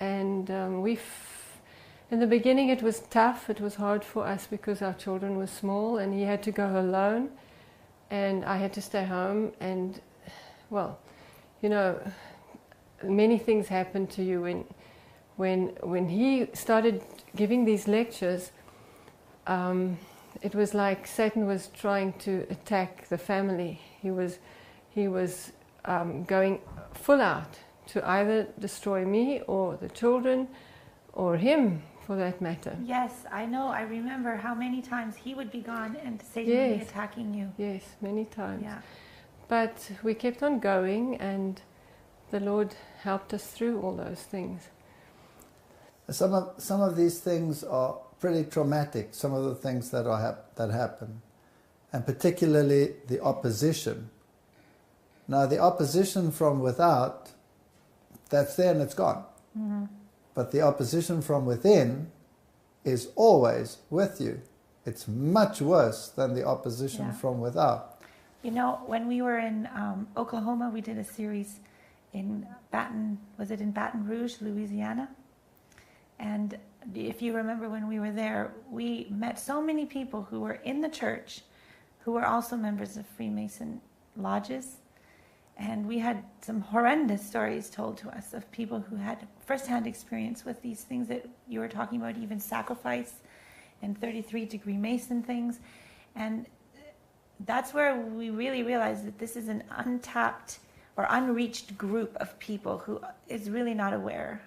And in the beginning it was tough, it was hard for us because our children were small and he had to go alone and I had to stay home. And, well, you know, many things happen to you when he started giving these lectures. It was like Satan was trying to attack the family. He was going full out to either destroy me or the children or him, for that matter. Yes, I know. I remember how many times he would be gone and Satan would be attacking you. Yes, many times. Yeah. But we kept on going, and the Lord helped us through all those things. Some of these things are pretty traumatic, some of the things that happen, and particularly the opposition. Now, the opposition from without, that's there and it's gone. Mm-hmm. But the opposition from within is always with you. It's much worse than the opposition from without. You know, when we were in Oklahoma, we did a series in Baton Rouge, Louisiana? And if you remember when we were there, we met so many people who were in the church who were also members of Freemason lodges. And we had some horrendous stories told to us of people who had first-hand experience with these things that you were talking about, even sacrifice and 33-degree Mason things. And that's where we really realized that this is an untapped or unreached group of people who is really not aware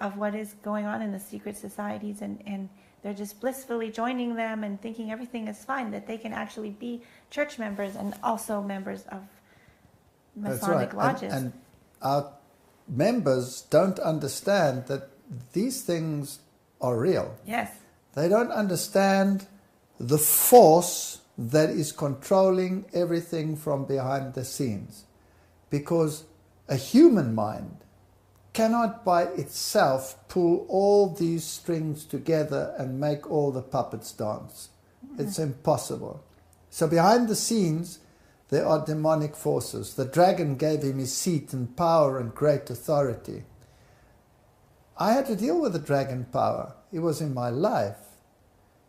of what is going on in the secret societies, and they're just blissfully joining them and thinking everything is fine, that they can actually be church members and also members of Masonic lodges. And our members don't understand that these things are real. Yes. They don't understand the force that is controlling everything from behind the scenes. Because a human mind cannot by itself pull all these strings together and make all the puppets dance. Mm-hmm. It's impossible. So behind the scenes, there are demonic forces. The dragon gave him his seat and power and great authority. I had to deal with the dragon power. It was in my life.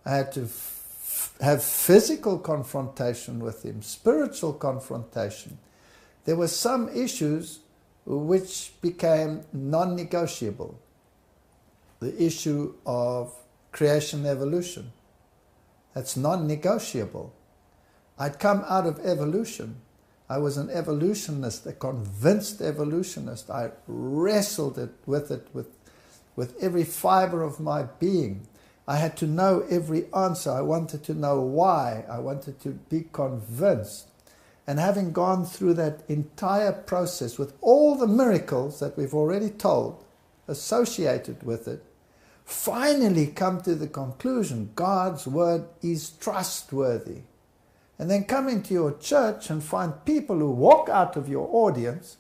I had to have physical confrontation with him, spiritual confrontation. There were some issues which became non-negotiable. The issue of creation evolution. That's non-negotiable. I'd come out of evolution. I was an evolutionist, a convinced evolutionist. I wrestled with every fiber of my being. I had to know every answer. I wanted to know why. I wanted to be convinced. And having gone through that entire process with all the miracles that we've already told associated with it, finally come to the conclusion God's word is trustworthy. And then come into your church and find people who walk out of your audience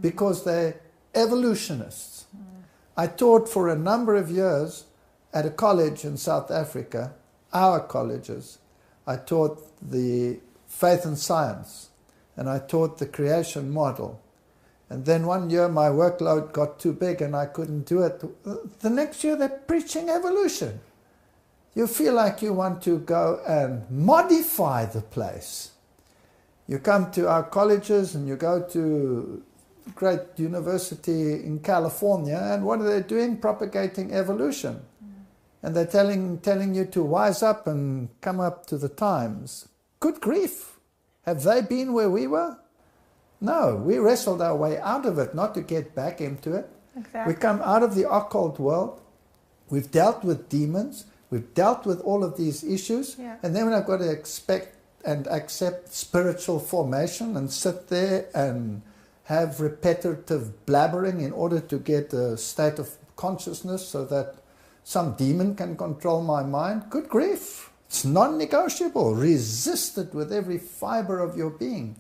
because they're evolutionists. I taught for a number of years at a college in South Africa, our colleges. I taught the faith and science, and I taught the creation model. And then one year my workload got too big and I couldn't do it. The next year they're preaching evolution. You feel like you want to go and modify the place. You come to our colleges and you go to a great university in California, and what are they doing? Propagating evolution. And they're telling you to wise up and come up to the times. Good grief. Have they been where we were? No, we wrestled our way out of it, not to get back into it. Exactly. We come out of the occult world. We've dealt with demons. We've dealt with all of these issues. Yeah. And then I've got to expect and accept spiritual formation and sit there and have repetitive blabbering in order to get a state of consciousness so that some demon can control my mind. Good grief. It's non-negotiable. Resist it with every fiber of your being.